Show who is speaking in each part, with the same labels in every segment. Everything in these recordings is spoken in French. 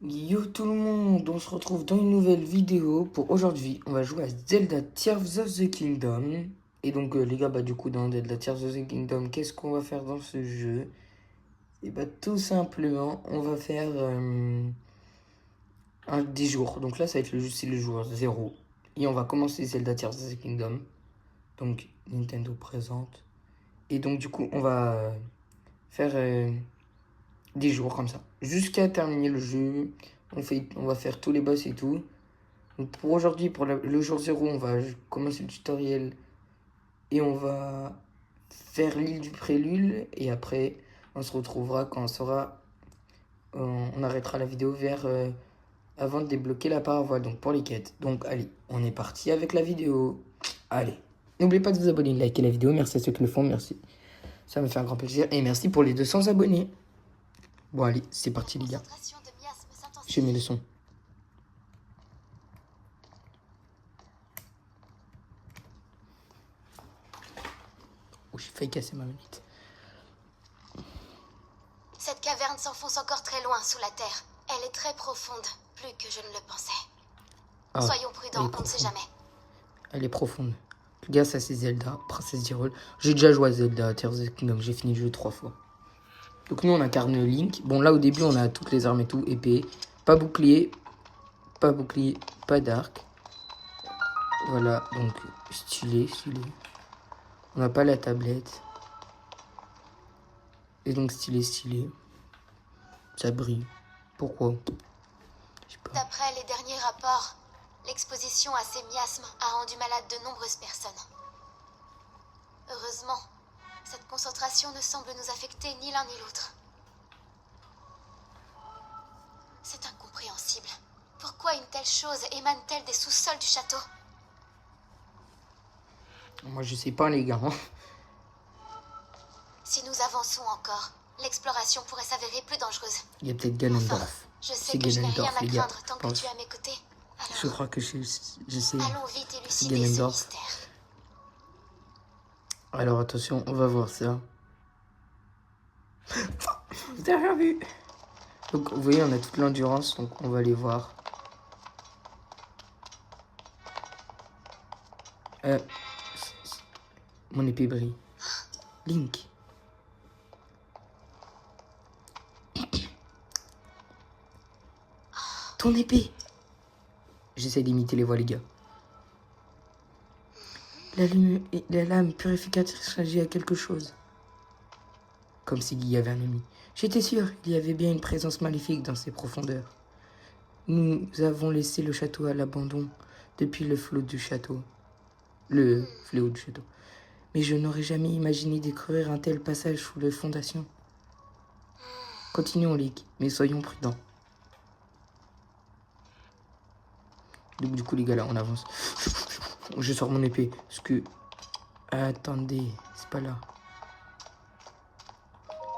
Speaker 1: Yo tout le monde, on se retrouve dans une nouvelle vidéo. Pour aujourd'hui, on va jouer à Zelda Tears of the Kingdom. Et donc les gars, du coup dans Zelda Tears of the Kingdom, qu'est-ce qu'on va faire dans ce jeu? Et tout simplement, on va faire des jours. Donc là, ça va être le jour 0. Et on va commencer Zelda Tears of the Kingdom. Donc Nintendo présente. Et donc du coup, on va faire des jours comme ça. Jusqu'à terminer le jeu. On va faire tous les boss et tout. Donc pour aujourd'hui, pour le jour 0, on va commencer le tutoriel et on va faire l'île du prélude. Et après, on se retrouvera quand on sera. On arrêtera la vidéo vers avant de débloquer la paravoile, donc pour les quêtes. Donc allez, on est parti avec la vidéo. Allez. N'oubliez pas de vous abonner, de liker la vidéo. Merci à ceux qui le font, merci. Ça me fait un grand plaisir. Et merci pour les 200 abonnés. Bon allez, c'est parti les gars. J'ai mis le son. Oh, j'ai failli casser ma manette.
Speaker 2: Cette caverne s'enfonce encore très loin sous la terre. Elle est très profonde, plus que je ne le pensais. Soyons prudents, on ne sait jamais.
Speaker 1: Elle est profonde. Les gars, ça c'est Zelda, Princesse d'Hyrule. J'ai déjà joué à Zelda, Tears of the Kingdom, j'ai fini le jeu 3 fois. Donc nous on incarne Link. Bon là au début on a toutes les armes et tout, épée, pas bouclier, pas d'arc. Voilà, donc stylé. On n'a pas la tablette. Et donc stylé. Ça brille. Pourquoi? Je sais pas.
Speaker 2: D'après les derniers rapports, l'exposition à ces miasmes a rendu malade de nombreuses personnes. Heureusement, cette concentration ne semble nous affecter ni l'un ni l'autre. C'est incompréhensible. Pourquoi une telle chose émane-t-elle des sous-sols du château?
Speaker 1: Moi je sais pas les gars.
Speaker 2: Si nous avançons encore, l'exploration pourrait s'avérer plus dangereuse.
Speaker 1: Il y a peut-être Ganondorf.
Speaker 2: Enfin, je sais que je n'ai rien à craindre tant que tu es à mes côtés. Alors,
Speaker 1: je crois que je sais.
Speaker 2: Allons vite élucider ce mystère.
Speaker 1: Alors attention, on va voir ça. Vous avez rien vu. Donc vous voyez, on a toute l'endurance, donc on va aller voir. Mon épée brille. Link. Ton épée. J'essaie d'imiter les voix, les gars. La lame purificatrice réagit à quelque chose. Comme s'il y avait un ennemi. J'étais sûr, il y avait bien une présence maléfique dans ces profondeurs. Nous avons laissé le château à l'abandon depuis le flot du château. Le fléau du château. Mais je n'aurais jamais imaginé découvrir un tel passage sous les fondations. Continuons, Link, mais soyons prudents. Donc du coup, les gars, là, on avance. Je sors mon épée, parce que... Attendez, c'est pas là.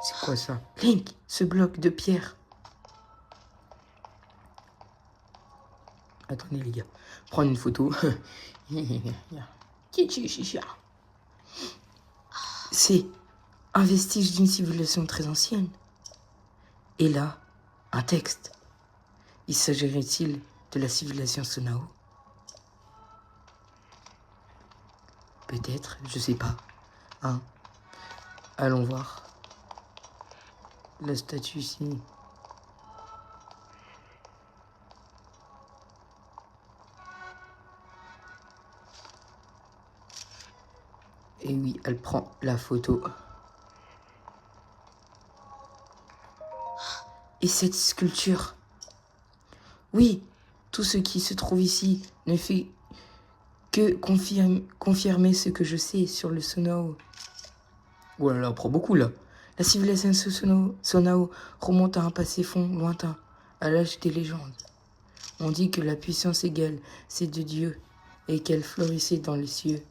Speaker 1: C'est quoi ça? Link, ce bloc de pierre. Attendez, les gars. Prendre une photo. C'est un vestige d'une civilisation très ancienne. Et là, un texte. Il s'agirait-il de la civilisation Sonao? Peut-être, je sais pas. Hein? Allons voir. La statue ici. Et oui, elle prend la photo. Et cette sculpture? Oui, tout ce qui se trouve ici ne fait que confirmer ce que je sais sur le Sonao. Oh là là, on prend beaucoup là. La civilisation Sonao remonte à un passé lointain, à l'âge des légendes. On dit que la puissance égale, c'est de Dieu, et qu'elle florissait dans les cieux.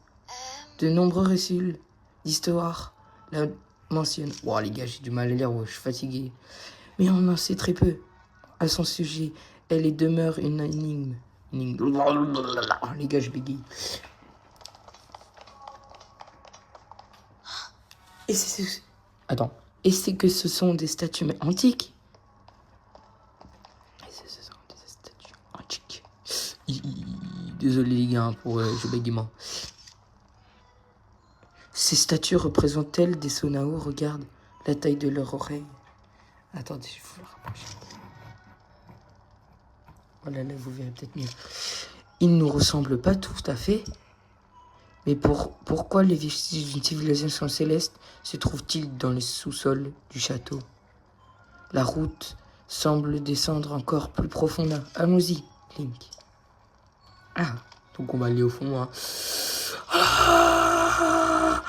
Speaker 1: De nombreux récits d'histoire la mentionnent. Wow, les gars, j'ai du mal à lire, je suis fatigué. Mais on en sait très peu. À son sujet, elle est demeure une énigme. Les gars, je bégaye. Et c'est... Attends. Et c'est que ce sont des statues antiques. Ce sont des statues antiques. Désolé les gars pour je bégaiement. Ces statues représentent-elles des Sonao? Regarde la taille de leurs oreilles. Attendez, je vous le rapprocher. Oh là là, vous verrez peut-être mieux. Ils ne nous ressemblent pas tout à fait. Mais pourquoi les vestiges d'une civilisation céleste se trouvent-ils dans les sous-sols du château? La route semble descendre encore plus profondément. Allons-y, Link. Ah, donc on va aller au fond. Hein. Ah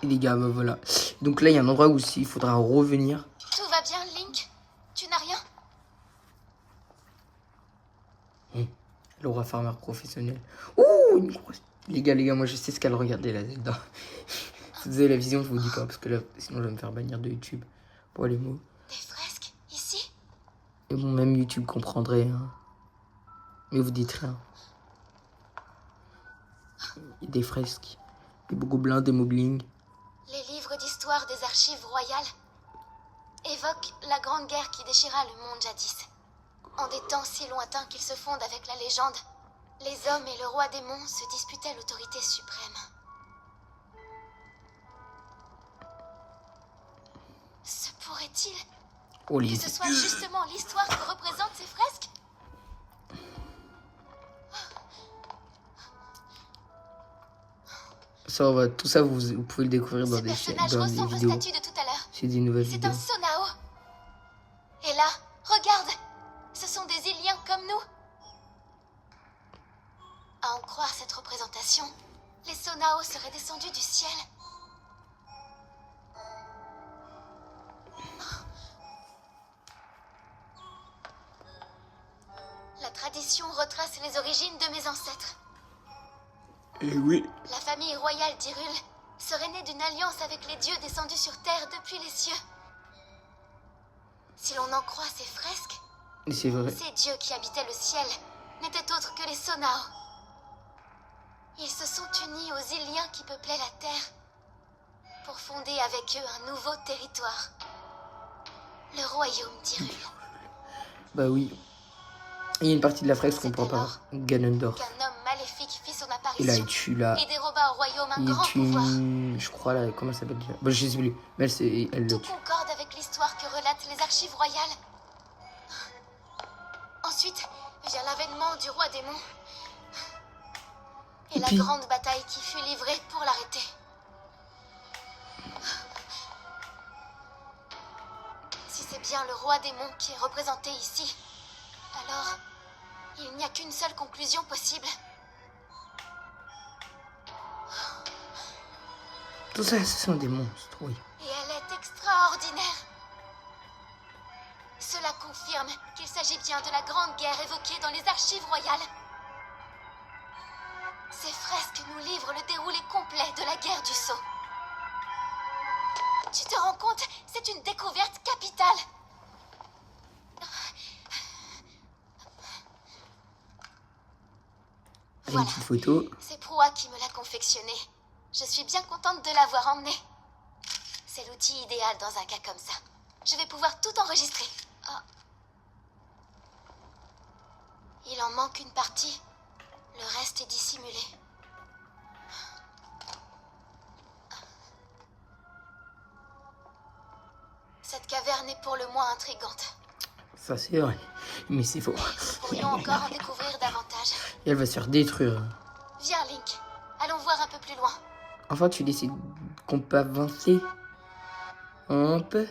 Speaker 1: Et les gars, bah voilà. Donc là, il y a un endroit où il faudra revenir.
Speaker 2: Tout va bien, Link? Tu n'as rien?
Speaker 1: Laura Farmer professionnelle. Ouh, une grosse... Les gars, moi je sais ce qu'elle regardait là dedans. Si vous avez la vision, je vous dis pas, parce que là, sinon je vais me faire bannir de YouTube pour les mots.
Speaker 2: Des fresques, ici?
Speaker 1: Et bon, même YouTube comprendrait. Hein. Mais vous dites rien. Il y a des fresques, des gobelins, des moblings.
Speaker 2: Les livres d'histoire des archives royales évoquent la grande guerre qui déchira le monde jadis. En des temps si lointains qu'ils se fondent avec la légende, les hommes et le roi démon se disputaient l'autorité suprême. Se pourrait-il que ce soit justement l'histoire que représentent ces fresques?
Speaker 1: Ça, tout ça, vous pouvez le découvrir dans des vidéos.
Speaker 2: Statue de tout à l'heure.
Speaker 1: C'est des nouvelles vidéos.
Speaker 2: C'est un Sonao. Et là, regarde, ce sont des Iliens comme nous. À en croire cette représentation, les Sonao seraient descendus du ciel. La tradition retrace les origines de mes ancêtres.
Speaker 1: Et oui.
Speaker 2: La famille royale d'Hyrule serait née d'une alliance avec les dieux descendus sur Terre depuis les cieux. Si l'on en croit ces fresques,
Speaker 1: c'est vrai.
Speaker 2: Ces dieux qui habitaient le ciel n'étaient autres que les Sonao. Ils se sont unis aux Iliens qui peuplaient la Terre pour fonder avec eux un nouveau territoire. Le royaume d'Hyrule.
Speaker 1: Bah oui. Il y a une partie de la fresque qu'on ne pourra pas voir. Ganondorf.
Speaker 2: Qu'un homme maléfique fit son apparition.
Speaker 1: Et là, il tue là.
Speaker 2: Et déroba au royaume un grand pouvoir.
Speaker 1: Je crois là, comment ça s'appelle déjà? Bah, je sais plus. Mais elle le
Speaker 2: tue. Tout concorde avec l'histoire que relatent les archives royales. Ensuite vient l'avènement du roi démon. Et la grande bataille qui fut livrée pour l'arrêter. Si c'est bien le roi démon qui est représenté ici, alors il n'y a qu'une seule conclusion possible.
Speaker 1: Tout ça, ce sont des monstres, oui.
Speaker 2: Et elle est extraordinaire. Cela confirme qu'il s'agit bien de la grande guerre évoquée dans les archives royales. Ces fresques nous livrent le déroulé complet de la guerre du Sceau. Tu te rends compte? C'est une découverte capitale.
Speaker 1: Voilà. Une petite photo.
Speaker 2: C'est Proa qui me l'a confectionné. Je suis bien contente de l'avoir emmené. C'est l'outil idéal dans un cas comme ça. Je vais pouvoir tout enregistrer. Oh. Il en manque une partie. Le reste est dissimulé. Cette caverne est pour le moins intrigante.
Speaker 1: Ça c'est vrai, mais c'est faux.
Speaker 2: Nous pourrions encore en découvrir davantage.
Speaker 1: Et elle va se faire détruire.
Speaker 2: Viens Link, allons voir un peu plus loin.
Speaker 1: Enfin, tu décides qu'on peut avancer un peu.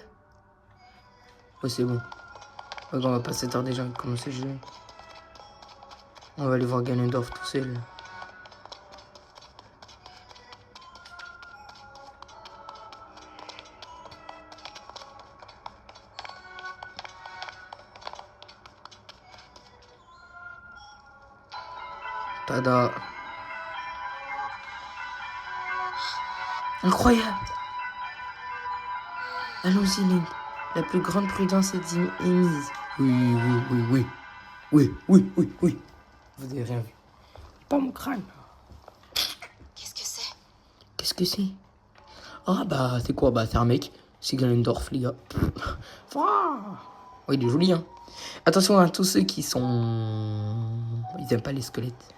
Speaker 1: Ouais, c'est bon. On va pas s'attarder, j'ai envie de commencer le jeu. On va aller voir Ganondorf tout seul. Tada. Incroyable. Allons-y, Link. La plus grande prudence est mise. Oui. Vous avez rien vu. Pas mon crâne.
Speaker 2: Qu'est-ce que c'est?
Speaker 1: Qu'est-ce que c'est? Ah bah c'est quoi? Bah c'est un mec. C'est Ganondorf les gars. Oh, il est joli hein. Attention à tous ceux qui sont... Ils aiment pas les squelettes.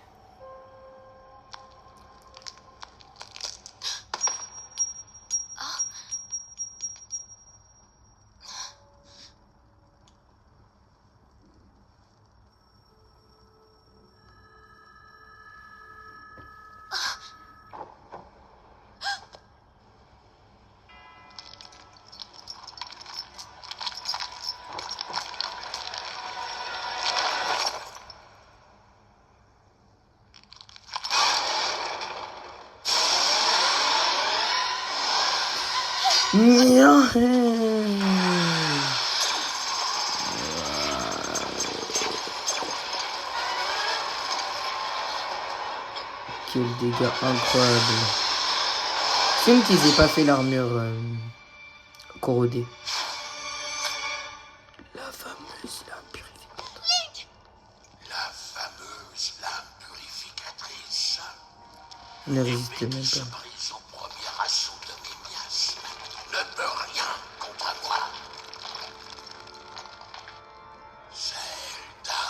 Speaker 1: Quel dégât incroyable. C'est qu'ils aient pas fait l'armure corrodée. La fameuse lame purificatrice.
Speaker 3: La fameuse lame purificatrice.
Speaker 1: Ne résistez même pas.
Speaker 3: Surprise au premier assaut de mes miasmes. Ne peut rien contre moi. Zelda.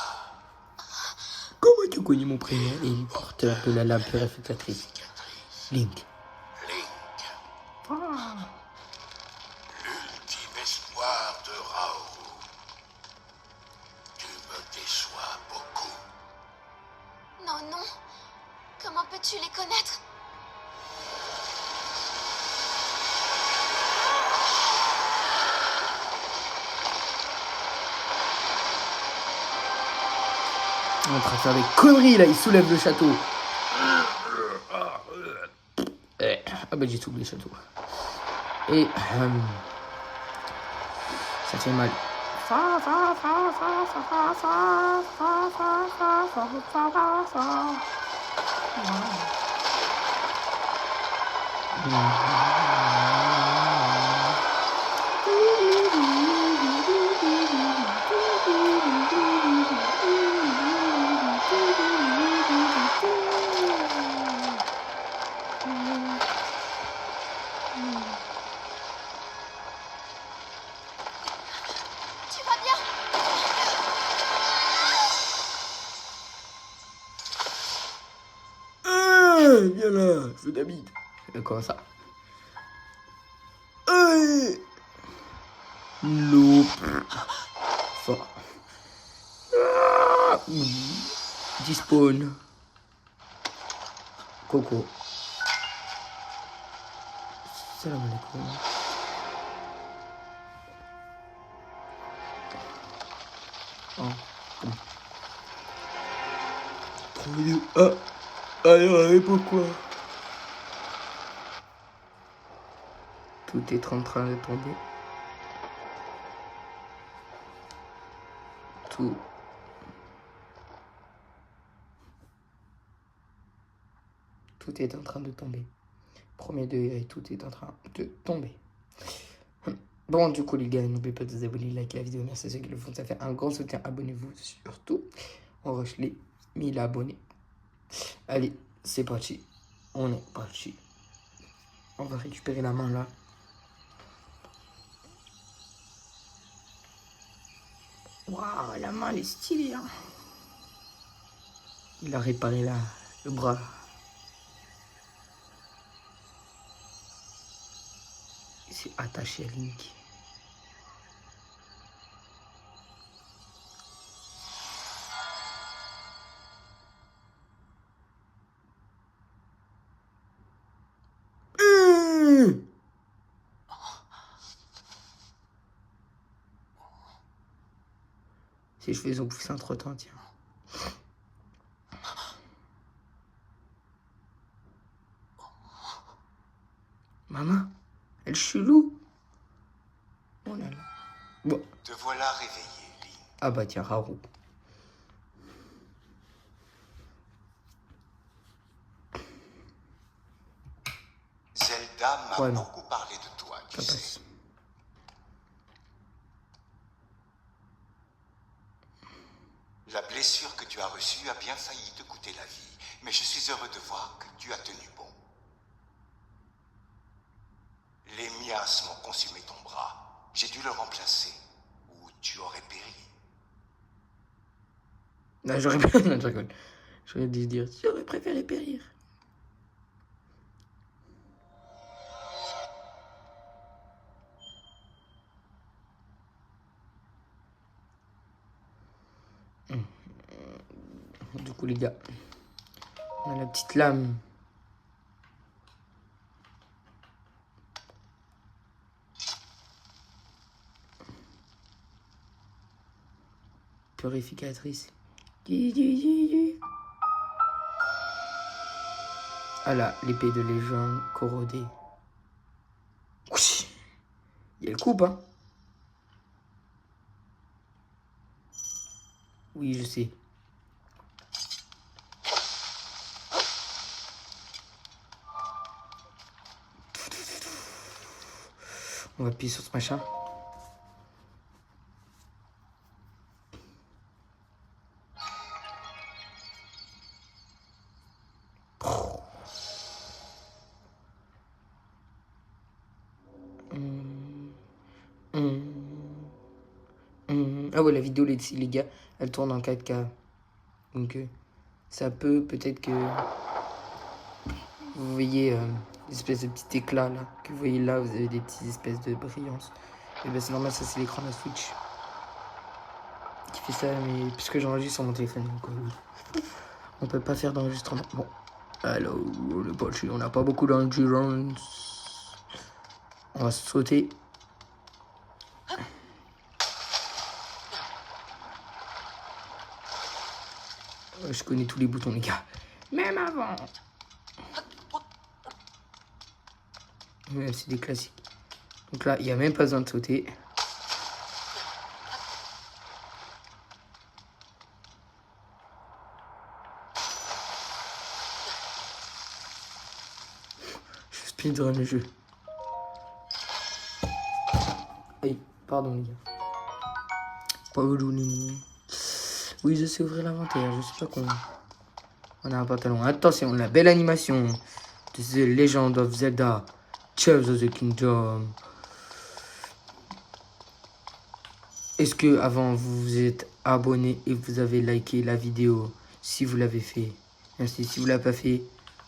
Speaker 1: Comment tu connais mon prénom? Et le porteur de la lame purificatrice. Link.
Speaker 3: Link. L'ultime espoir de Raoult. Tu me déçois beaucoup.
Speaker 2: Non, non. Comment peux-tu les connaître?
Speaker 1: On est en train de faire des conneries là, il soulève le château. Ah bah j'ai tout oublié le château. Et ça fait mal.
Speaker 2: Tu vas bien?
Speaker 1: Viens là, je t'habite. Comment ça? L'eau. Fort. Despawn. Coco. Salam alaikum. Oh. Trop vidéo. Ah. Alors, pourquoi? Tout est en train de tomber. Tout. Tout est en train de tomber. Premier degré, tout est en train de tomber. Bon, du coup, les gars, n'oubliez pas de vous abonner, liker la vidéo. Merci à ceux qui le font. Ça fait un grand soutien. Abonnez-vous surtout. On rush les 1000 abonnés. Allez, c'est parti. On est parti. On va récupérer la main là. Waouh, la main elle est stylée. Hein. Il a réparé le bras. Il s'est attaché à Link. Si je fais son pouce entre-temps, tiens. Maman, elle chelou. Oh là là. Bon.
Speaker 3: Te voilà réveillé, Link.
Speaker 1: Ah bah tiens, Haru.
Speaker 3: Zelda m'a
Speaker 1: Ouais,
Speaker 3: beaucoup parlé de toi, tu
Speaker 1: Ça
Speaker 3: sais.
Speaker 1: passe.
Speaker 3: La blessure que tu as reçue a bien failli te coûter la vie, mais je suis heureux de voir que tu as tenu bon. glaces m'ont consumé ton bras. J'ai dû le remplacer. Ou tu aurais péri.
Speaker 1: Non, j'aurais pas... Non, je rigole. J'aurais dû dire, j'aurais préféré périr. Du coup, les gars, on a la petite lame. Purificatrice. Ah là, l'épée de légende corrodée. Il y a le coupe, hein. Oui, je sais. On va appuyer sur ce machin. Ah ouais, la vidéo, les gars, elle tourne en 4K. Donc, ça peut-être que vous voyez l'espèce de petit éclat là. Que vous voyez là, vous avez des petites espèces de brillance. Et ben c'est normal, ça c'est l'écran de la Switch qui fait ça, mais puisque j'enregistre sur mon téléphone, donc on peut pas faire d'enregistrement. Bon, alors, on n'a pas beaucoup d'endurance. On va sauter. Je connais tous les boutons, les gars. Même avant. Même c'est des classiques. Donc là, il n'y a même pas besoin de sauter. Je speedrun le jeu. Aïe, pardon, les gars. Pardonnez-moi. Oui, je sais ouvrir l'inventaire, je sais pas comment. On a un pantalon. Attention, la belle animation de The Legend of Zelda Tears of the Kingdom. Est-ce que avant vous vous êtes abonné et vous avez liké la vidéo? Si vous l'avez fait, merci. Si vous l'avez pas fait,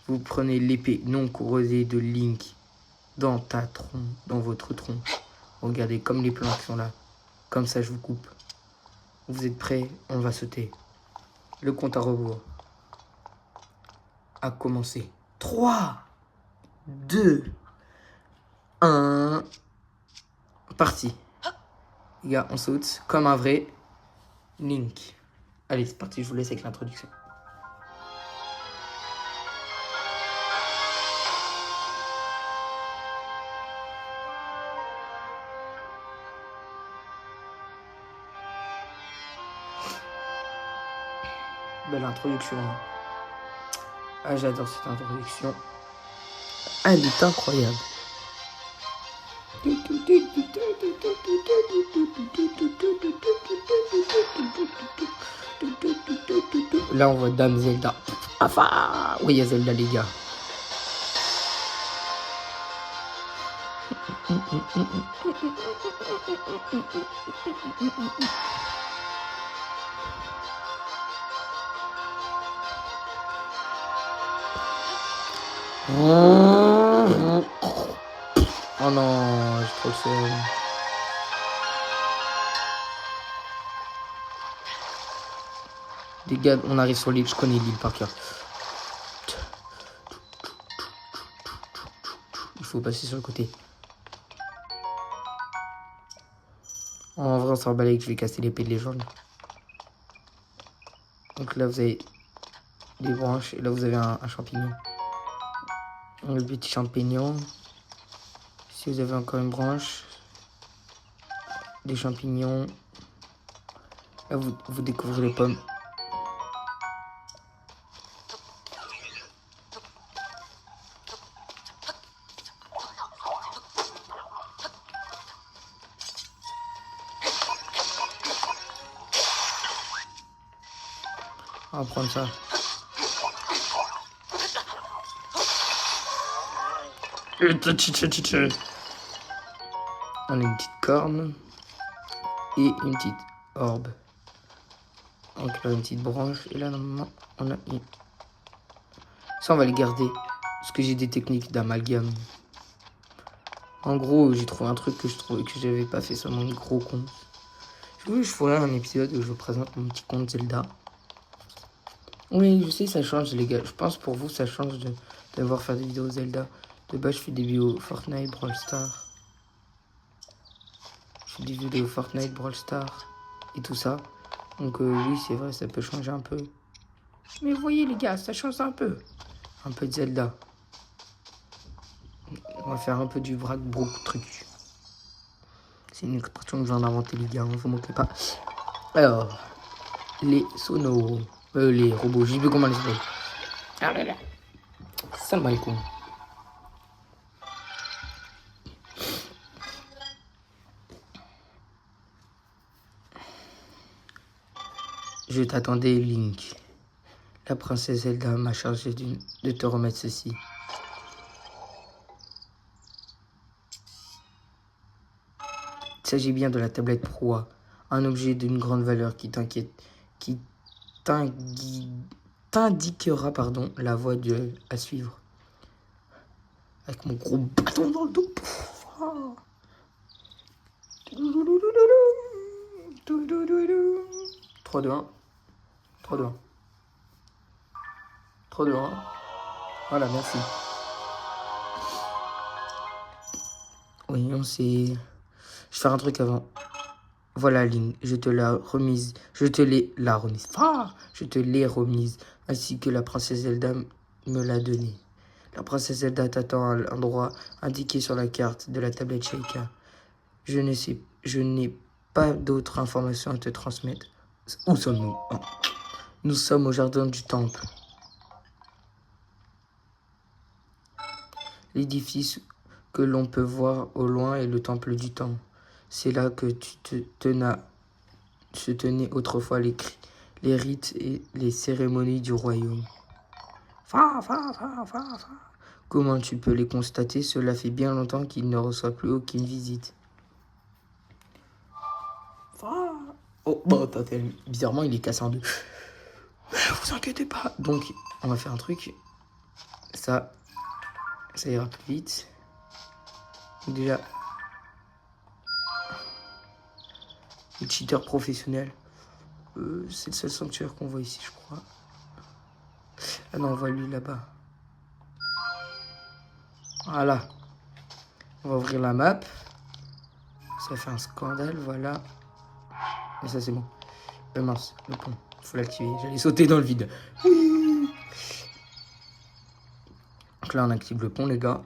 Speaker 1: vous prenez l'épée non corrodée de Link dans votre tronc. Regardez comme les plans qui sont là. Comme ça, je vous coupe. Vous êtes prêts? On va sauter. Le compte à rebours a commencé. 3, 2, 1. Parti. Les gars, on saute comme un vrai Link. Allez, c'est parti, je vous laisse avec l'introduction. Belle introduction. Ah, j'adore cette introduction. Elle est incroyable. Là, on voit Dame Zelda. Enfin, oui, il y a Zelda, les gars. Oh non, j'ai trop le seum. Les gars, on arrive sur l'île, je connais l'île par cœur. Il faut passer sur le côté. En vrai, on s'en bat que je vais casser l'épée de légende. Donc là, vous avez des branches et là, vous avez un champignon. Le petit champignon. Si vous avez encore une branche, des champignons. Là, vous découvrez les pommes. On va prendre ça. On a une petite corne et une petite orbe. Donc là, une petite branche. Et là, normalement, on a une... Ça, on va les garder. Parce que j'ai des techniques d'amalgame. En gros, j'ai trouvé un truc que je trouvais que j'avais pas fait sur mon gros compte. Je ferai un épisode où je vous présente mon petit compte Zelda. Oui, je sais, ça change, les gars. Je pense pour vous, ça change de voir faire des vidéos Zelda. De base, je fais des vidéos Fortnite, Brawl Stars. Je fais des vidéos Fortnite, Brawl Stars et tout ça. Donc oui, c'est vrai, ça peut changer un peu. Mais vous voyez, les gars, ça change un peu. Un peu de Zelda. On va faire un peu du braque brook truc. C'est une expression que je viens d'inventer, les gars, ne vous moquez pas. Alors, les sonos. Les robots, je sais plus comment les appeler. Ah là là. Salam alaikum. Je t'attendais, Link. La princesse Zelda m'a chargé de te remettre ceci. Il s'agit bien de la tablette proie, un objet d'une grande valeur qui t'indiquera la voie à suivre. Avec mon gros bâton dans le dos. 3, 2, 1. 3, 2, 1. 3, 2, 1. Voilà, merci. Oui, on sait. Je vais faire un truc avant. Voilà, Link, je te l'ai remise. Je te l'ai remise. Ainsi que la princesse Zelda me l'a donnée. La princesse Zelda t'attend à l'endroit indiqué sur la carte de la tablette Sheikah. Je n'ai pas d'autres informations à te transmettre. Où sommes-nous? Nous sommes au jardin du temple. L'édifice que l'on peut voir au loin est le temple du temps. C'est là que se tenaient autrefois les rites et les cérémonies du royaume. Comment tu peux les constater? Cela fait bien longtemps qu'il ne reçoit plus aucune visite. Oh, bizarrement, il est cassé en deux. Vous inquiétez pas. Donc, on va faire un truc. Ça ira plus vite. Déjà, le cheater professionnel. C'est le seul sanctuaire qu'on voit ici, je crois. Ah non, on voit lui là-bas. Voilà. On va ouvrir la map. Ça fait un scandale, voilà. Et ça, c'est bon. Mince, le pont. Il faut l'activer. J'allais sauter dans le vide. Donc là, on active le pont, les gars.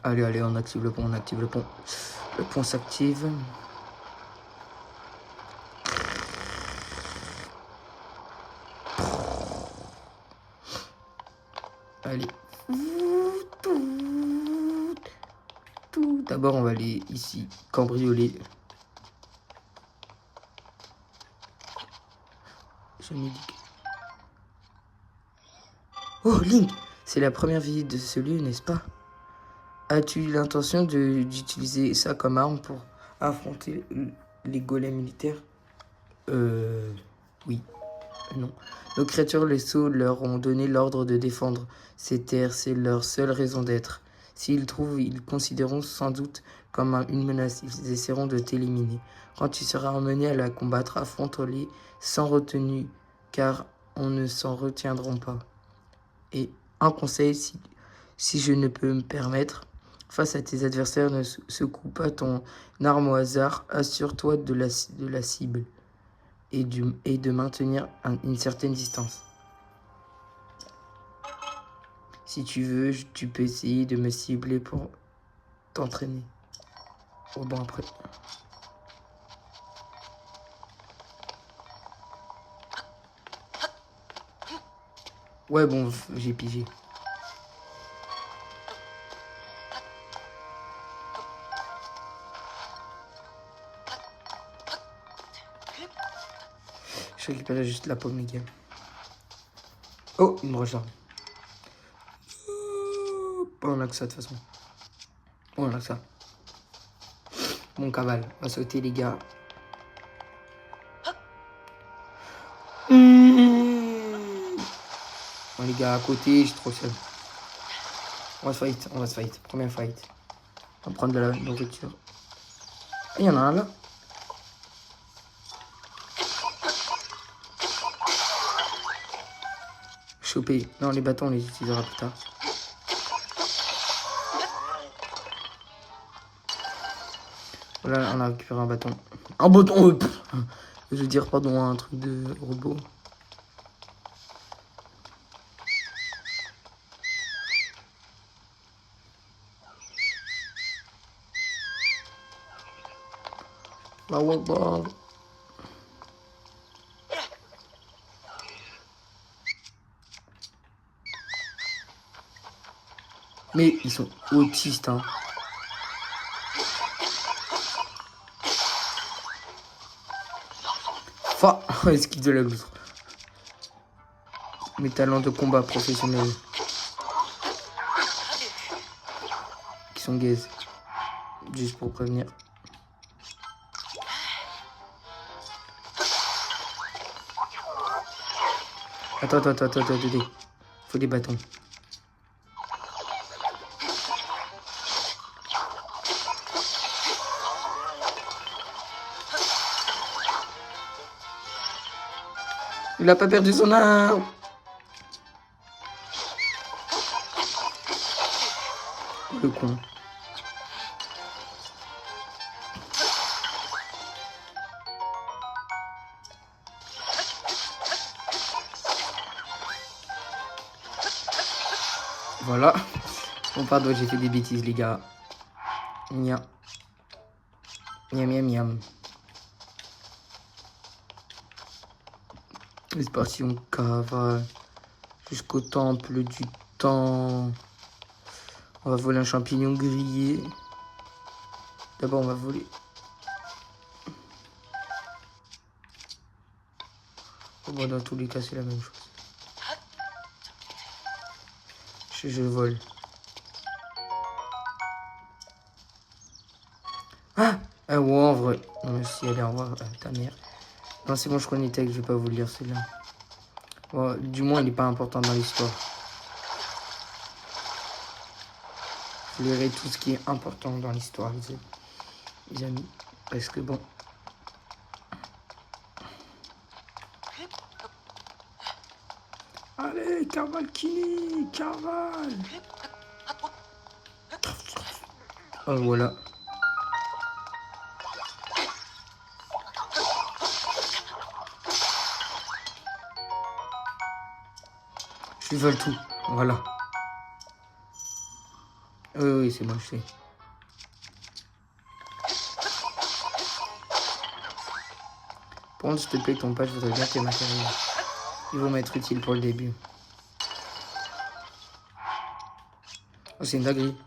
Speaker 1: Allez, on active le pont, Le pont s'active. Allez. D'abord, on va aller ici, cambrioler. Je me dis que... Oh, Link! C'est la première visite de ce lieu, n'est-ce pas? As-tu l'intention d'utiliser ça comme arme pour affronter les golems militaires? Oui. Non. Nos créatures, les sceaux, leur ont donné l'ordre de défendre ces terres. C'est leur seule raison d'être. S'ils trouvent, ils considéreront sans doute comme une menace. Ils essaieront de t'éliminer. Quand tu seras emmené à la combattre, affronte-les sans retenue, car on ne s'en retiendront pas. Et un conseil, si je ne peux me permettre, face à tes adversaires, ne secoue pas ton arme au hasard. Assure-toi de la cible et de maintenir une certaine distance. Si tu veux, tu peux essayer de me cibler pour t'entraîner. Oh bon, après. Ouais, bon, j'ai pigé. Je récupérais juste la pomme, les gars. Oh, une broche d'arbre. On a que ça, de toute façon. On a que ça. Bon, cavale, on va sauter, les gars. Bon, les gars, à côté, je suis trop seul. On va se fight. Première fight. On va prendre de la nourriture. Il y en a un là. Choper. Non, les bâtons, on les utilisera plus tard. Voilà, on a récupéré un bâton. Un bâton je veux dire, pardon, un truc de robot. Bah ouais, bah. Mais ils sont autistes, hein. Esquive de la loutre. Mes talents de combat professionnels. Qui sont gays. Juste pour prévenir. Attends. Faut des bâtons. Il a pas perdu son arme. Le con. Voilà. Bon, pardon, j'ai fait des bêtises, les gars. Miam. Miam. C'est parti, on cavale jusqu'au temple du temps. On va voler un champignon grillé. D'abord, on va voler. Bon, dans tous les cas, c'est la même chose. Je vole. Ah, ouais, en vrai. Non, mais si, allez, au revoir, ta mère. Non, c'est bon, je connais texte, je vais pas vous le lire, celui-là. Bon, du moins, il n'est pas important dans l'histoire. Vous lirez tout ce qui est important dans l'histoire, les amis. Parce que bon... Allez, cavale Kini, cavale. Oh, voilà. Je vole tout, voilà. Oui, c'est moi, je sais. Par contre, s'il te plaît, ton page, je voudrais bien tes matériels. Ils vont m'être utiles pour le début. Oh, c'est une dinguerie.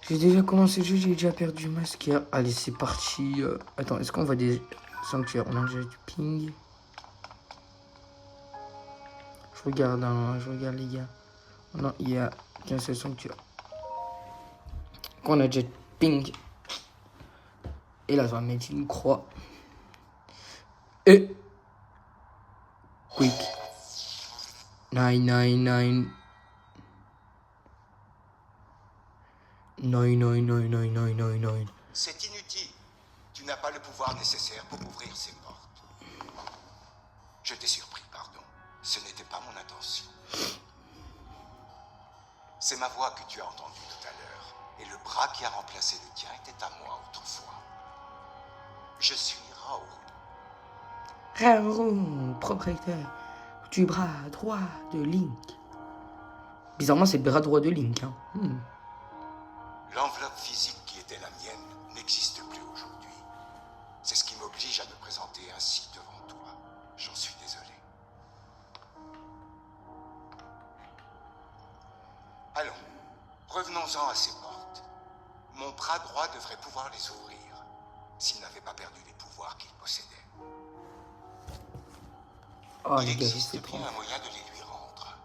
Speaker 1: J'ai déjà commencé le jeu, j'ai déjà perdu ma skier. Allez, c'est parti. Attends, est-ce qu'on voit des sanctuaires? On a déjà du ping. Je regarde les gars. Non, il y a qu'un seul sanctuaire. On a déjà ping. Et là, ça va mettre une croix. Et... Quick. 999. 9999999.
Speaker 3: C'est inutile. Tu n'as pas le pouvoir nécessaire pour ouvrir ces portes. Je t'ai surpris, pardon. Ce n'était pas mon intention. C'est ma voix que tu as entendue tout à l'heure. Et le bras qui a remplacé le tien était à moi autrefois. Je suis Raoul.
Speaker 1: Raoul, propriétaire du bras droit de Link. Bizarrement, c'est le bras droit de Link. Hein.
Speaker 3: L'enveloppe physique qui était la mienne n'existe plus aujourd'hui. C'est ce qui m'oblige à me présenter ainsi devant toi. J'en suis désolé. Allons, revenons-en à ces portes. Mon bras droit devrait pouvoir les ouvrir, s'il n'avait pas perdu les pouvoirs qu'il possédait.
Speaker 1: Oh,
Speaker 3: Il
Speaker 1: les gars,
Speaker 3: existe
Speaker 1: c'est trop.
Speaker 3: bien un moyen de les lui rendre.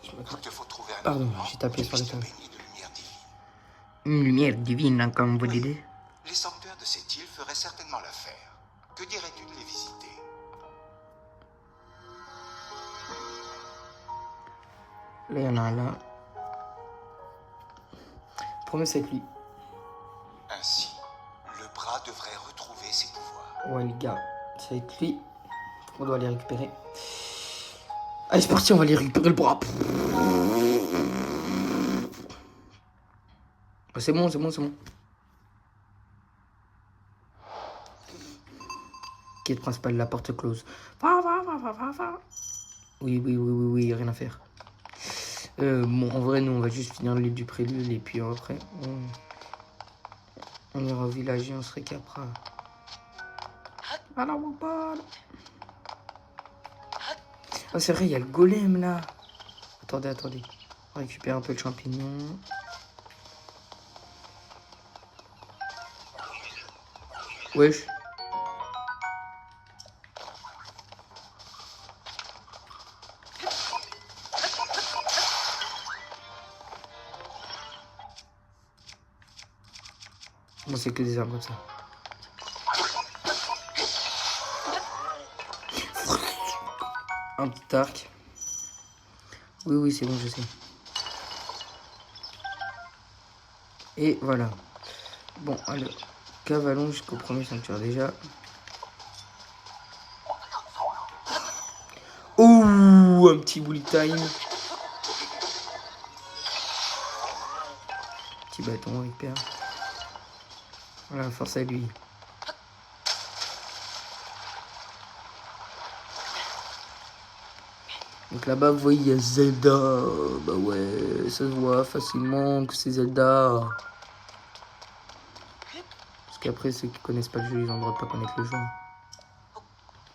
Speaker 3: Il te faut trouver un
Speaker 1: Pardon,
Speaker 3: endroit
Speaker 1: j'ai tapé
Speaker 3: où tu
Speaker 1: sur le
Speaker 3: puisses te
Speaker 1: ton.
Speaker 3: baigner de lumière
Speaker 1: Une lumière divine, hein, comme vous
Speaker 3: Oui.
Speaker 1: dites.
Speaker 3: Les sanctuaires de cette île feraient certainement l'affaire. Que dirais-tu de les visiter?
Speaker 1: Là, il y en a un là. Promets, c'est avec lui.
Speaker 3: Ainsi, le bras devrait retrouver ses pouvoirs.
Speaker 1: Ouais, les gars, c'est avec lui. On doit les récupérer. Allez, c'est parti, on va aller récupérer le bras. C'est bon, c'est bon, c'est bon. Quête principale, la porte close. Va. Oui, rien à faire. Bon, en vrai, nous, on va juste finir le livre du prélude et puis après, on ira au village et on se récapera. Oh, c'est vrai, il y a le golem là. Attendez. On récupère un peu de champignons. Wesh. Bon, c'est que des arbres comme ça. Un petit arc. Oui, c'est bon, je sais. Et voilà. Bon, alors, cavalons jusqu'au premier sanctuaire déjà. Ouh, un petit bullet time. Petit bâton, on récupère. Voilà, force à lui. Donc là-bas, vous voyez, il y a Zelda. Bah ouais, ça se voit facilement que c'est Zelda. Parce qu'après, ceux qui connaissent pas le jeu, ils ont le droit de pas connaître le jeu.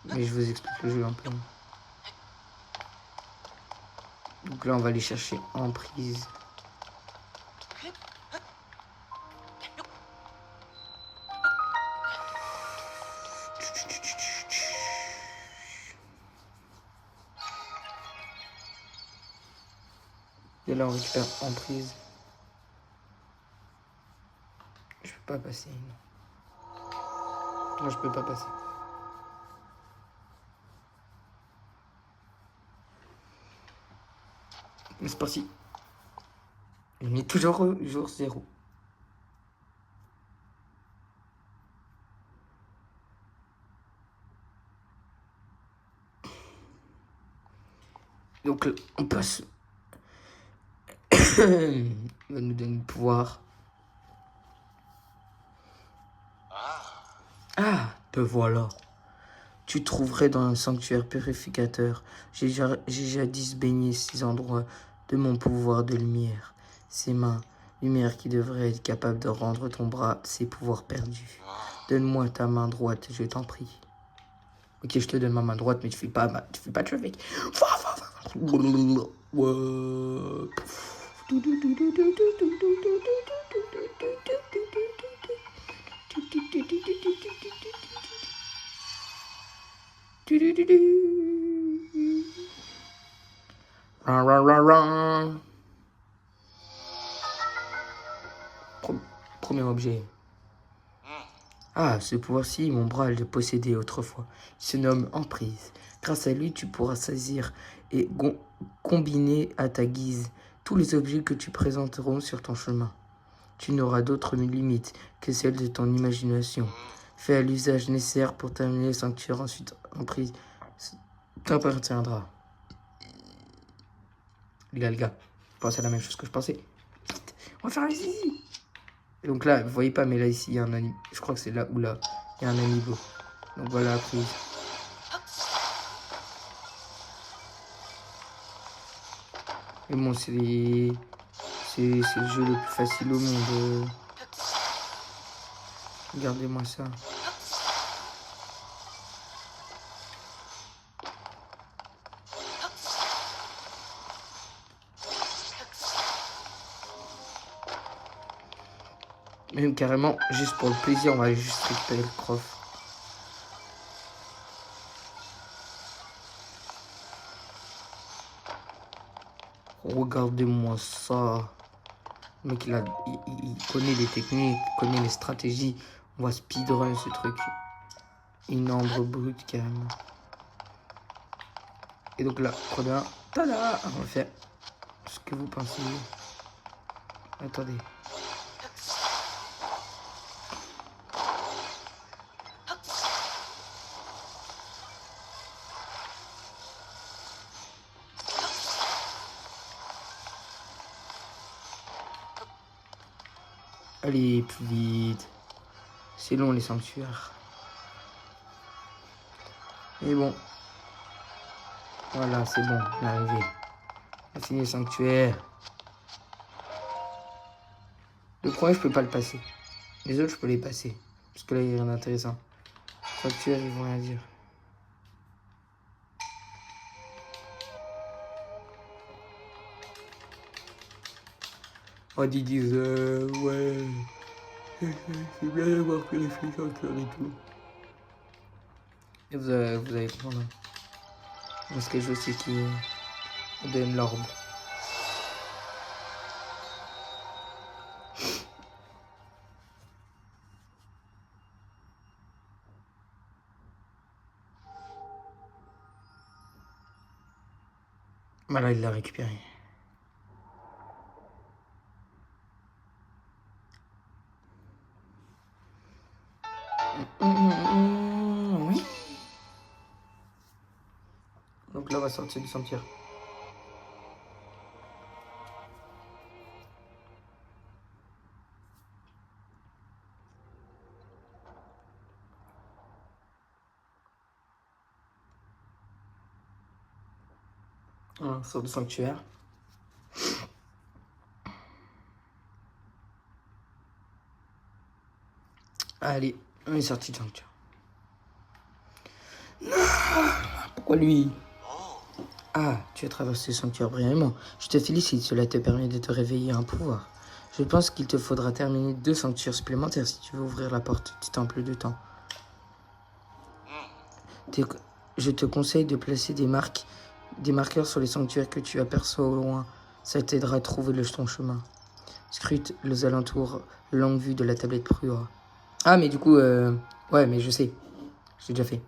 Speaker 1: Mais je vous explique le jeu un peu. Donc là, on va aller chercher Emprise. Et là, on récupère Emprise. Je peux pas passer. Non, je peux pas passer. Mais c'est parti. On est toujours au jour 0. Donc là, on passe. Il va nous donner le pouvoir. Ah, te voilà. Tu trouverais dans un sanctuaire purificateur. J'ai jadis baigné ces endroits de mon pouvoir de lumière. Ces mains, lumière qui devrait être capable de rendre ton bras ses pouvoirs perdus. Donne-moi ta main droite, je t'en prie. Ok, je te donne ma main droite, mais tu fais pas de jeu avec. Premier objet. Ah, ce pouvoir-ci, mon bras le possédait autrefois. Il se nomme Emprise. Grâce à lui, tu pourras saisir et combiner à ta guise tous les objets que tu présenteront sur ton chemin. Tu n'auras d'autre limite que celle de ton imagination. Fais à l'usage nécessaire pour terminer le sanctuaire. Ensuite, Emprise t'appartiendra. Les gars, je pense à la même chose que je pensais. Vite, on va faire ici. Et donc là, vous voyez pas, mais là, ici, il y a un amiibo. Je crois que c'est là où là, il y a un amiibo. Donc voilà, prise. Et bon, c'est le jeu le plus facile au monde. Regardez-moi ça. Même carrément, juste pour le plaisir, on va juste récupérer le coffre. Regardez-moi ça. Le mec, il connaît les techniques, il connaît les stratégies. On va speedrun ce truc. Une ombre brute, carrément. Et donc là, 3, 2, 1, tada! On va faire ce que vous pensez. Attendez. Allez, plus vite. C'est long, les sanctuaires. Mais bon. Voilà, c'est bon, on est arrivé. On a fini le sanctuaire. Le premier, je peux pas le passer. Les autres, je peux les passer. Parce que là, il y a rien d'intéressant. Sanctuaire, ils vont rien dire. Oh, ils disent, ouais. C'est bien d'avoir fait les sanctuaires et tout. Et vous allez comprendre. Parce que je sais qui donne l'orbe. Voilà, il l'a récupéré. Oui. Donc là, on va sortir du sanctuaire. On sort du sanctuaire. Allez, on est sorti du sanctuaire. Pourquoi lui? Ah, tu as traversé le sanctuaire brillamment. Je te félicite, cela te permet de te réveiller un pouvoir. Je pense qu'il te faudra terminer 2 sanctuaires supplémentaires si tu veux ouvrir la porte du temple de temps. Je te conseille de placer des marqueurs sur les sanctuaires que tu aperçois au loin. Ça t'aidera à trouver ton chemin. Scrute les alentours, longue vue de la tablette Prura. Ah, mais du coup, ouais, mais je sais. J'ai déjà fait.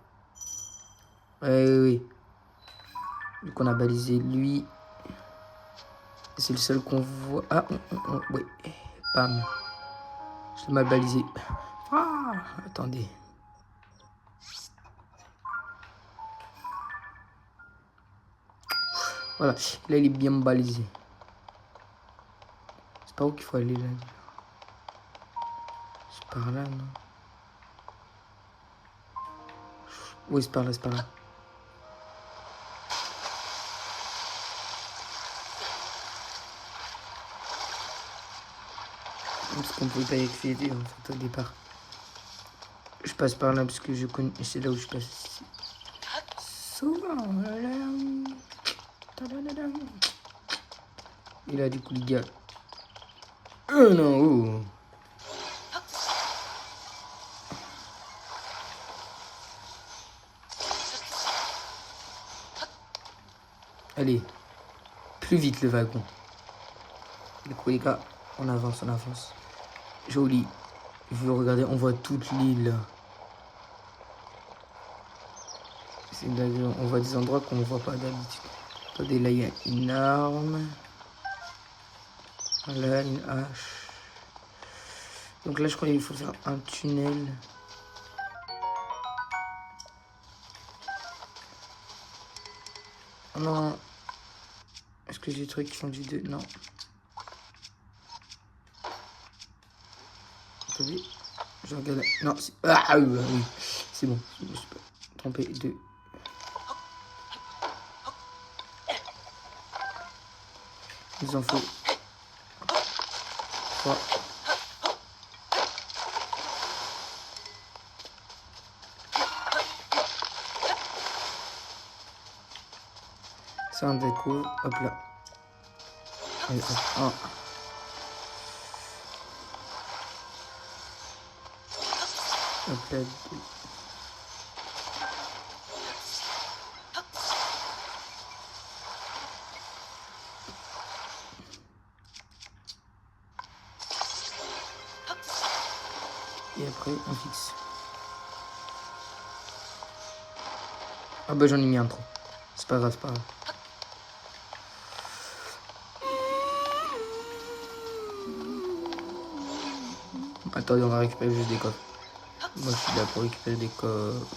Speaker 1: Oui. Donc on a balisé lui. C'est le seul qu'on voit. Ah, oui. Bam. Je l'ai mal balisé. Ah, attendez. Voilà. Là, il est bien balisé. C'est pas où qu'il faut aller, là. C'est par là, non? Oui, c'est par là, c'est par là. Parce qu'on pouvait pas y accéder, en fait, au départ. Je passe par là parce que je connais. C'est là où je passe. Souvent. Et là, du coup, les gars. Non, oh. Allez. Plus vite, le wagon. Du coup, les gars, on avance. Joli. Je veux regarder, on voit toute l'île. On voit des endroits qu'on ne voit pas d'habitude. Attendez, là, il y a une arme. Là, une hache. Donc là, je crois qu'il faut faire un tunnel. Oh non. Est-ce que j'ai des trucs qui font du 2? Non. Attendez. Je regarde. Non, c'est... Ah oui. C'est bon. Je me suis pas trompé. 2. Il en faut 3. Ça, on découvre. Hop là. Allez, hop. 1. Hop là. 2. Et après, on fixe. Ah bah j'en ai mis un trop. C'est pas grave, c'est pas grave. Attendez, on va récupérer juste des coffres. Moi je suis là pour récupérer des coffres.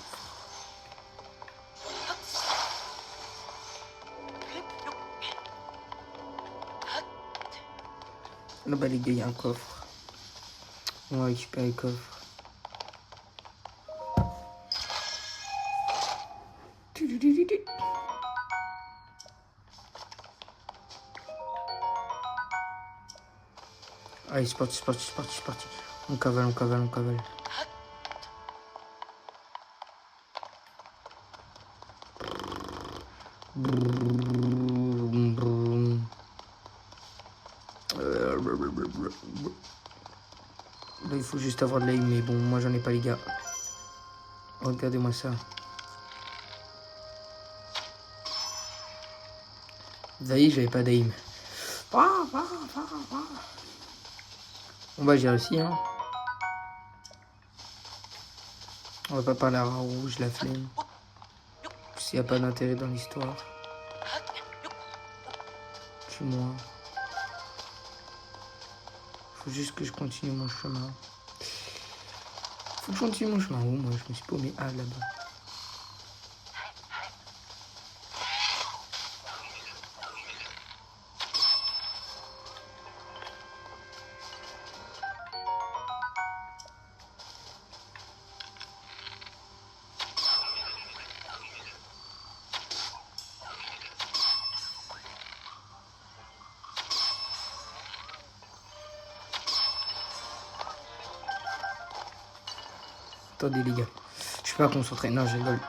Speaker 1: Là-bas les gars, il y a un coffre. On va récupérer le coffre. Allez, c'est parti, c'est parti, c'est parti, c'est parti. On cavale, on cavale, on cavale. Là, il faut juste avoir de l'aim, mais bon, moi j'en ai pas, les gars. Regardez-moi ça. Vous voyez, j'avais pas d'aim. Bon bah j'ai réussi, hein. On va pas parler à rouge, la flemme. S'il n'y a pas d'intérêt dans l'histoire. Tue-moi. Faut juste que je continue mon chemin. Faut que je continue mon chemin. Où moi je me suis paumé. Ah là-bas. Attendez les gars. Je suis pas concentré. Non, je rigole.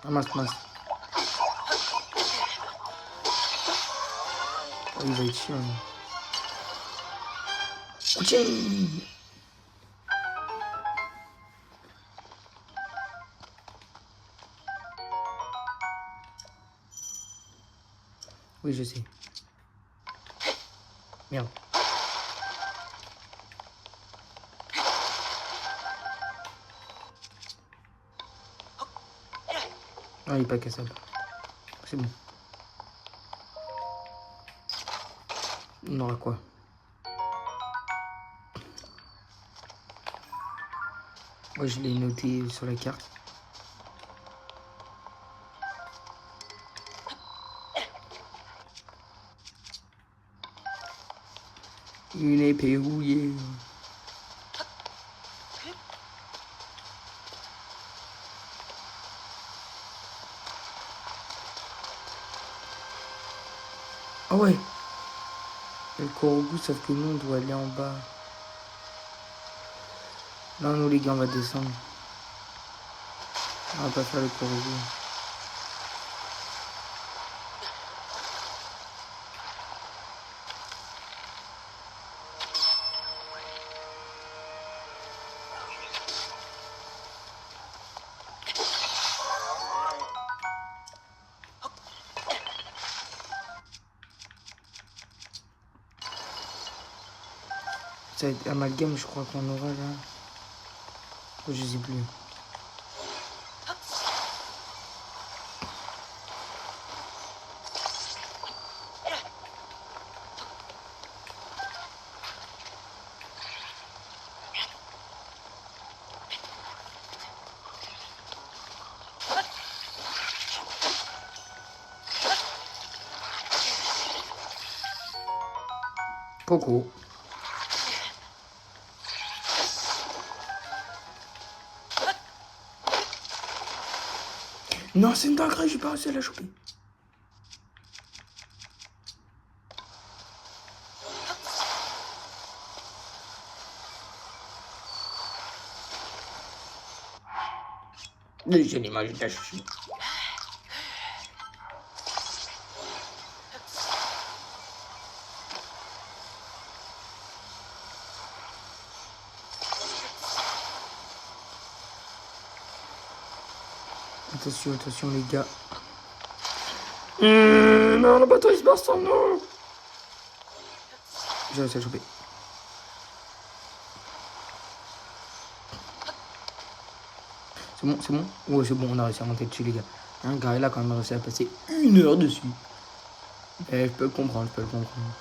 Speaker 1: Ah mince, mince. Oh, il va être chiant. Coaching. Oui, je sais. Merde. Ah, il est pas cassable. C'est bon. On aura quoi? Moi, je l'ai noté sur la carte. Une épée rouillée. Ah ouais. Et le Korogu, sauf que nous, on doit aller en bas. Non, nous, les gars, on va descendre. On va pas faire le Korogu. Ça va être amalgame, je crois qu'on aura là. Oh, je sais plus. Coco. Non, c'est une dinguerie, j'ai pas réussi à la choper. J'ai l'image de la chouchou. Attention, attention les gars. Non, le bateau il se barre sans nous. J'ai réussi à le choper. C'est bon, c'est bon? Ouais, c'est bon, on a réussi à monter dessus, les gars. Hein, Gaël a quand même réussi à passer 1 heure dessus. Je peux le comprendre, je peux le comprendre.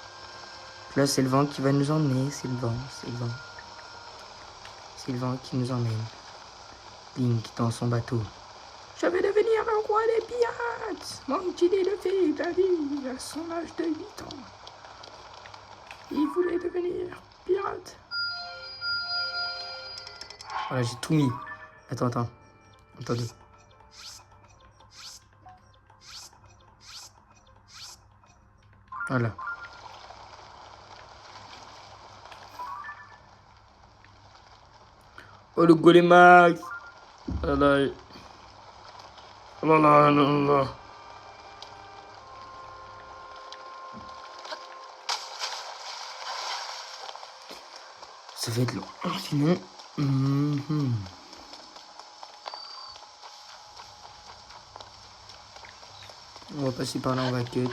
Speaker 1: Là, c'est le vent qui va nous emmener. C'est le vent, c'est le vent. C'est le vent qui nous emmène. Link dans son bateau. Je vais devenir le roi des pirates. Mon petit élevé David à son âge de 8 ans. Il voulait devenir pirate. Voilà, j'ai tout mis. Attends. Attendez. Voilà. Oh, le golémax. Oh là là. Oh là là, non, là. Ça va être long. Sinon... On va passer par là, on va cut.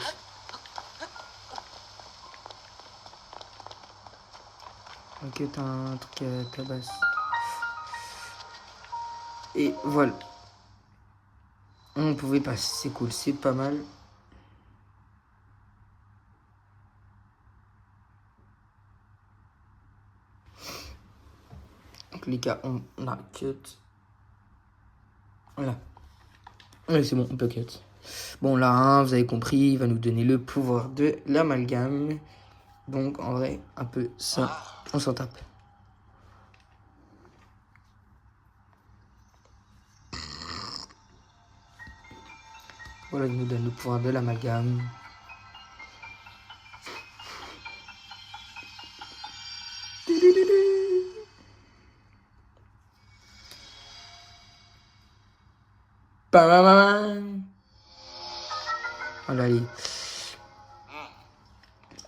Speaker 1: On va cut un truc à tabasse. Et voilà. On pouvait passer, c'est cool, c'est pas mal. Donc les gars, on a cut. Voilà. Ouais, c'est bon, on peut cut. Bon, là, hein, vous avez compris, il va nous donner le pouvoir de l'amalgame. Donc, en vrai, un peu ça, on s'en tape. Voilà, il nous donne le pouvoir de l'amalgame. Voilà, allez.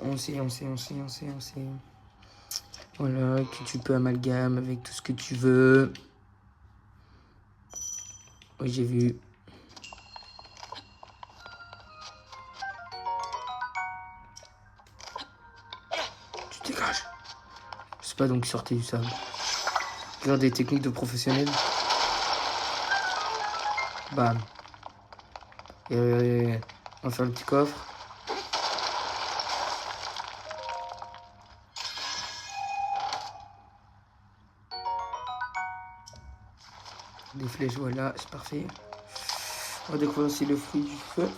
Speaker 1: On sait. Voilà, que tu peux amalgame avec tout ce que tu veux. Oui, j'ai vu. Tu dégages. Je sais pas donc sortir du sable. Regarde des techniques de professionnels. Bam. Et on va faire le petit coffre. Des flèches, voilà, c'est parfait. On va découvrir aussi le fruit du feu.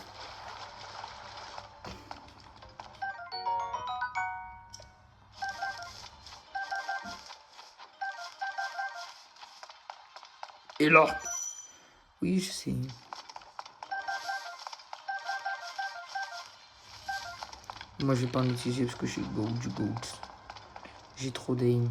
Speaker 1: Et là, oui, je sais. Moi, je vais pas en utiliser parce que je suis du gold. J'ai trop d'aim.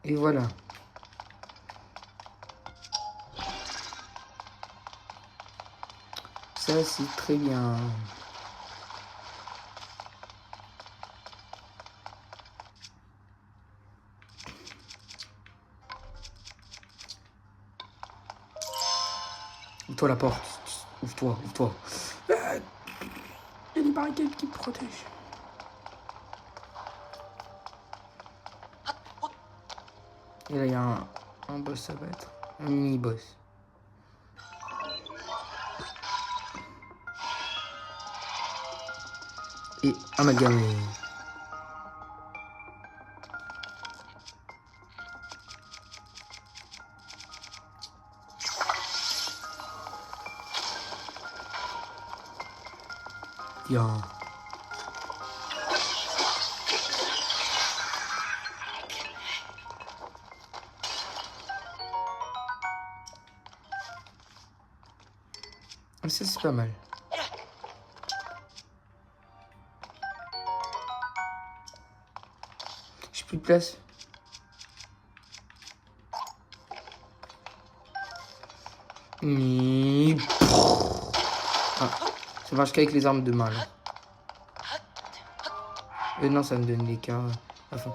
Speaker 1: Et voilà. Ça, c'est très bien. Ouvre-toi la porte. Ouvre-toi. Il y a des barricades qui me protègent. Et là, il y a un boss à battre. Un mini-boss. Et amalgamé. Bien. Ça, c'est pas mal. J'ai plus de place. Ah, ça marche qu'avec les armes de main, là. Non, ça me donne des cas à fond.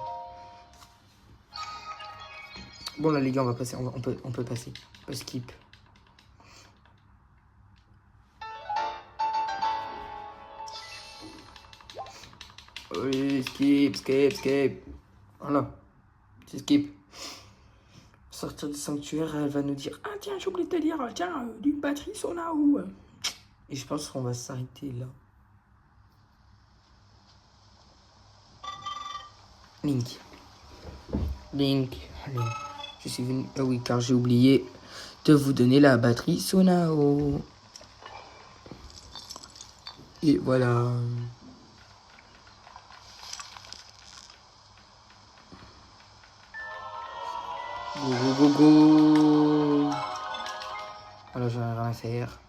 Speaker 1: Bon, là, les gars, on va passer. On peut passer. On peut skip. Oui, skip. Voilà. C'est skip. Sortir du sanctuaire, elle va nous dire ah tiens, j'ai oublié de te dire, tiens, d'une batterie Sonao. Et je pense qu'on va s'arrêter là. Link. Je suis venu. Ah oui, car j'ai oublié de vous donner la batterie Sonao. Et voilà. Go. Voilà, j'en ai rien à faire.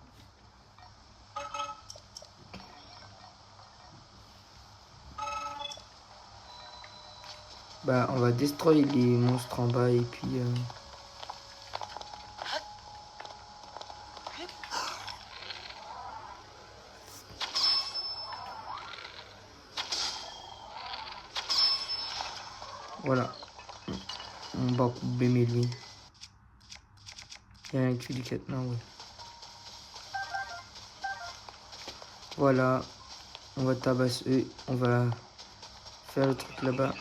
Speaker 1: Bah, on va destroy les monstres en bas et puis... Voilà. On va couper lui. Il y a un cul du cadenas, ouais. Voilà. On va tabasser. On va faire le truc là-bas.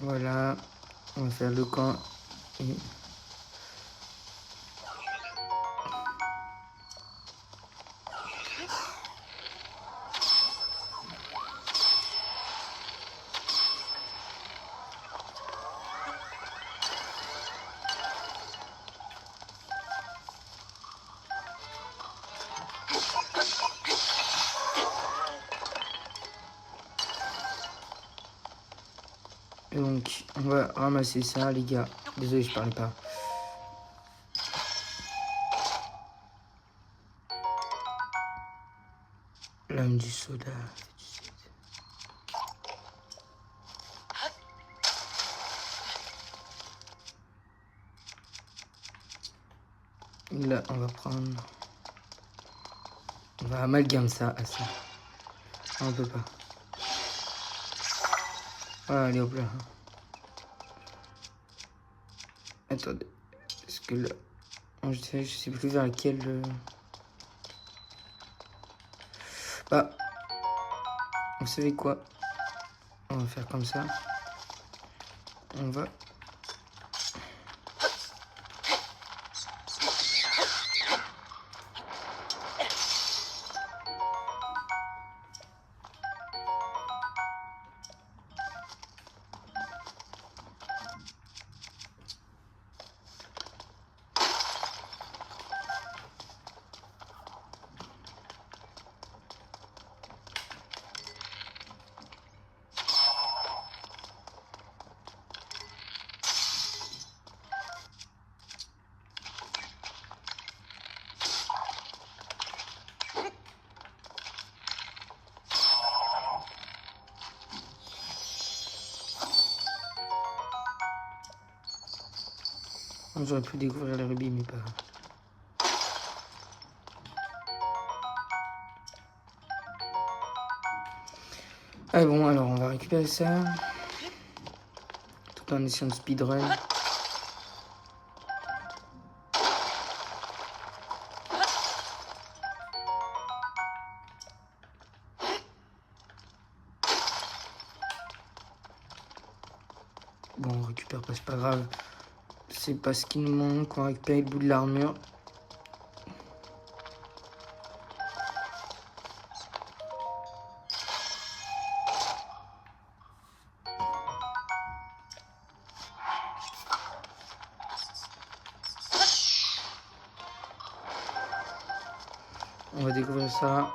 Speaker 1: Voilà. On va faire le camp. Et... donc, on va ramasser ça, les gars. Désolé, je parlais pas. L'homme du soda. Là, on va prendre... On va amalgamer ça à ça. On peut pas. Ah, allez, hop là. Attendez. Parce que là... Je sais plus vers lequel... Bah... Vous savez quoi? On va faire comme ça. On va... J'aurais pu découvrir les rubis, mais pas... Ah bon, alors on va récupérer ça. Tout en essayant de speedrun. Bon, on récupère pas, c'est pas grave. C'est pas ce qui nous manque, on récupère le bout de l'armure. On va découvrir ça.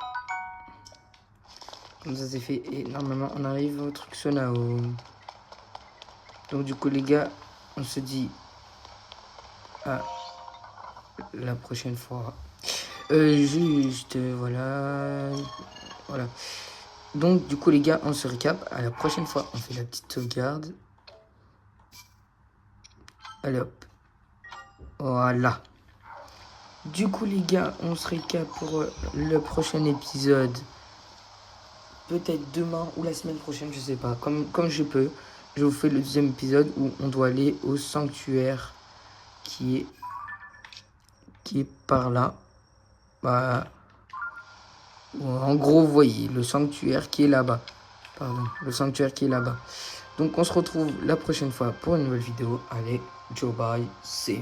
Speaker 1: Comme ça c'est fait. Et normalement on arrive au truc Sonao. Donc du coup les gars, on se dit à la prochaine fois. Voilà. Donc du coup les gars, on se récap. À la prochaine fois, on fait la petite sauvegarde. Allez hop. Voilà. Du coup, les gars, on se récap pour le prochain épisode. Peut-être demain ou la semaine prochaine, je sais pas. Comme je peux, je vous fais le deuxième épisode où on doit aller au sanctuaire qui est par là. Bah, en gros, vous voyez, le sanctuaire qui est là-bas. Pardon, le sanctuaire qui est là-bas. Donc, on se retrouve la prochaine fois pour une nouvelle vidéo. Allez, Joe bye, c'est